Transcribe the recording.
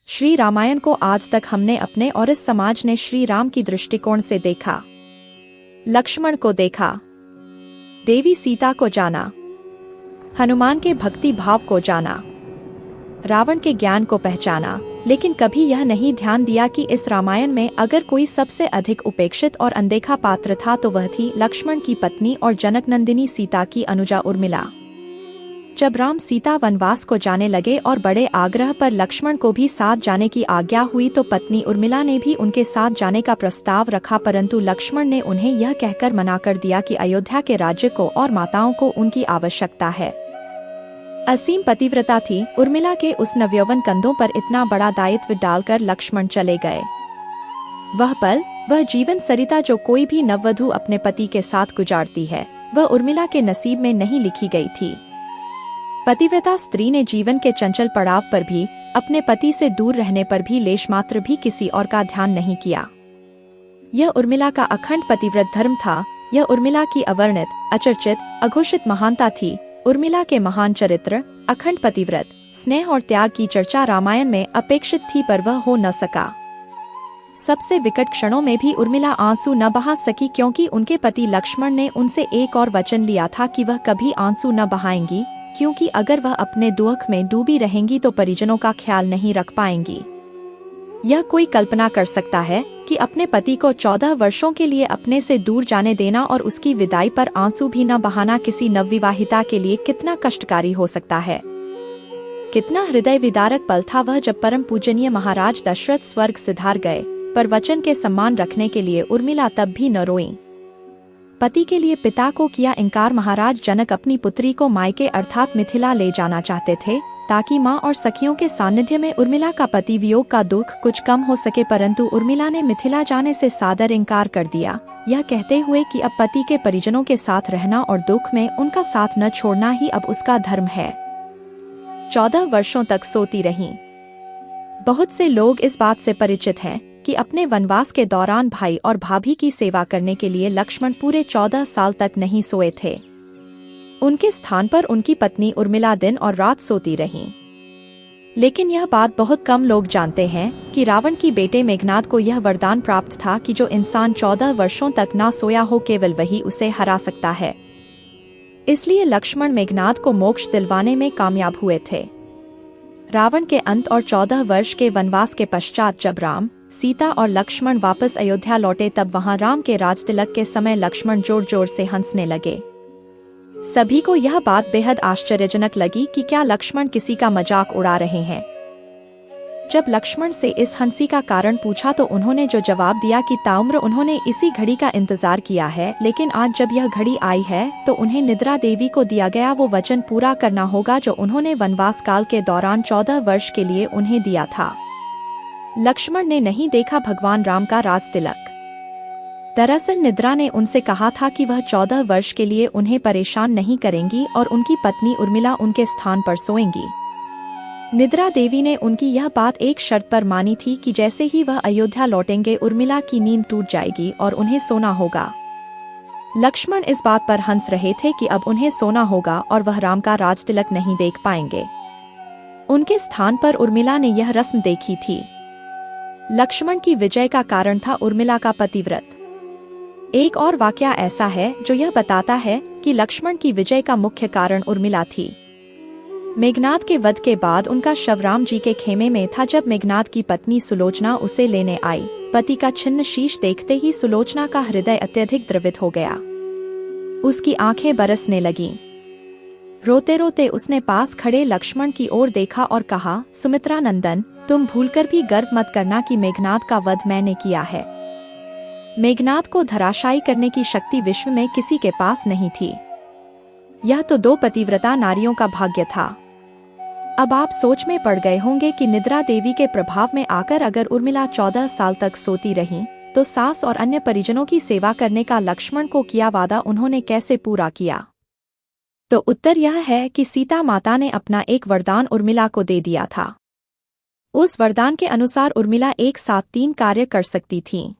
श्री रामायण को आज तक हमने अपने और इस समाज ने श्री राम की दृष्टिकोण से देखा। लक्ष्मण को देखा, देवी सीता को जाना, हनुमान के भक्ति भाव को जाना, रावण के ज्ञान को पहचाना, लेकिन कभी यह नहीं ध्यान दिया कि इस रामायण में अगर कोई सबसे अधिक उपेक्षित और अनदेखा पात्र था तो वह थी लक्ष्मण की पत्नी और जनकनंदिनी सीता की अनुजा उर्मिला। जब राम सीता वनवास को जाने लगे और बड़े आग्रह पर लक्ष्मण को भी साथ जाने की आज्ञा हुई तो पत्नी उर्मिला ने भी उनके साथ जाने का प्रस्ताव रखा, परंतु लक्ष्मण ने उन्हें यह कहकर मना कर दिया कि अयोध्या के राज्य को और माताओं को उनकी आवश्यकता है। असीम पतिव्रता थी उर्मिला के उस नवयौवन कंधों पर इतना बड़ा दायित्व डालकर लक्ष्मण चले गए। वह पल, वह जीवन सरिता जो कोई भी नववधु अपने पति के साथ गुजारती है, वह उर्मिला के नसीब में नहीं लिखी गई थी। पतिव्रता स्त्री ने जीवन के चंचल पड़ाव पर भी, अपने पति से दूर रहने पर भी लेशमात्र भी किसी और का ध्यान नहीं किया। यह उर्मिला का अखंड पतिव्रत धर्म था। यह उर्मिला की अवर्णित, अचर्चित, अघोषित महानता थी। उर्मिला के महान चरित्र, अखंड पतिव्रत, स्नेह और त्याग की चर्चा रामायण में अपेक्षित थी, पर वह हो न सका। सबसे विकट क्षणों में भी उर्मिला आंसू न बहा सकी, क्योंकि उनके पति लक्ष्मण ने उनसे एक और वचन लिया था कि वह कभी आंसू न बहाएंगी, क्योंकि अगर वह अपने दुख में डूबी रहेंगी तो परिजनों का ख्याल नहीं रख पाएंगी। यह कोई कल्पना कर सकता है कि अपने पति को 14 वर्षों के लिए अपने से दूर जाने देना और उसकी विदाई पर आंसू भी न बहाना किसी नवविवाहिता के लिए कितना कष्टकारी हो सकता है। कितना हृदय विदारक पल था वह जब परम पूजनीय महाराज दशरथ स्वर्ग सिधार गए, पर वचन के सम्मान रखने के लिए उर्मिला तब भी न रोईं। पति के लिए पिता को किया इनकार महाराज जनक अपनी पुत्री को मायके अर्थात मिथिला ले जाना चाहते थे, ताकि मां और सखियों के सानिध्य में उर्मिला का पति वियोग का दुख कुछ कम हो सके, परंतु उर्मिला ने मिथिला जाने से सादर इनकार कर दिया, यह कहते हुए कि अब पति के परिजनों के साथ रहना और दुख में उनका साथ न छोड़ना ही अब उसका धर्म है। 14 वर्षों तक सोती रहीं। बहुत से लोग इस बात से परिचित हैं कि अपने वनवास के दौरान भाई और भाभी की सेवा करने के लिए लक्ष्मण पूरे 14 साल तक नहीं सोए थे। उनके स्थान पर उनकी पत्नी उर्मिला दिन और रात सोती रहीं। लेकिन यह बात बहुत कम लोग जानते हैं कि रावण की बेटे मेघनाद को यह वरदान प्राप्त था कि जो इंसान 14 वर्षों तक ना सोया हो केवल वही उसे हरा सकता है। इसलिए लक्ष्मण मेघनाद को मोक्ष दिलवाने में कामयाब हुए थे। रावण के अंत और 14 वर्ष के वनवास के पश्चात जब राम, सीता और लक्ष्मण वापस अयोध्या लौटे तब वहां राम के राजतिलक के समय लक्ष्मण जोर जोर से हंसने लगे। सभी को यह बात बेहद आश्चर्यजनक लगी कि क्या लक्ष्मण किसी का मजाक उड़ा रहे हैं। जब लक्ष्मण से इस हंसी का कारण पूछा तो उन्होंने जो जवाब दिया कि ताउम्र उन्होंने इसी घड़ी का इंतजार किया है, लेकिन आज जब यह घड़ी आई है तो उन्हें निद्रा देवी को दिया गया वो वचन पूरा करना होगा जो उन्होंने वनवास काल के दौरान 14 वर्ष के लिए उन्हें दिया था। लक्ष्मण ने नहीं देखा भगवान राम का राजतिलक। दरअसल निद्रा ने उनसे कहा था कि वह 14 वर्ष के लिए उन्हें परेशान नहीं करेंगी और उनकी पत्नी उर्मिला उनके स्थान पर सोएंगी। निद्रा देवी ने उनकी यह बात एक शर्त पर मानी थी कि जैसे ही वह अयोध्या लौटेंगे उर्मिला की नींद टूट जाएगी और उन्हें सोना होगा। लक्ष्मण इस बात पर हंस रहे थे कि अब उन्हें सोना होगा और वह राम का राजतिलक नहीं देख पाएंगे। उनके स्थान पर उर्मिला ने यह रस्म देखी थी। लक्ष्मण की विजय का कारण था उर्मिला का पतिव्रत। एक और वाकया ऐसा है जो यह बताता है कि लक्ष्मण की विजय का मुख्य कारण उर्मिला थी। मेघनाद के वध के बाद उनका शव राम जी के खेमे में था। जब मेघनाद की पत्नी सुलोचना उसे लेने आई, पति का छिन्न शीश देखते ही सुलोचना का हृदय अत्यधिक द्रवित हो गया। उसकी आंखें बरसने लगीं। रोते रोते उसने पास खड़े लक्ष्मण की ओर देखा और कहा, सुमित्रा नंदन, तुम भूलकर भी गर्व मत करना कि मेघनाद का वध मैंने किया है। मेघनाद को धराशायी करने की शक्ति विश्व में किसी के पास नहीं थी। यह तो 2 पतिव्रता नारियों का भाग्य था। अब आप सोच में पड़ गए होंगे कि निद्रा देवी के प्रभाव में आकर अगर उर्मिला 14 साल तक सोती रहीं, तो सास और अन्य परिजनों की सेवा करने का लक्ष्मण को किया वादा उन्होंने कैसे पूरा किया। तो उत्तर यह है कि सीता माता ने अपना एक वरदान उर्मिला को दे दिया था। उस वरदान के अनुसार उर्मिला एक साथ 3 कार्य कर सकती थीं।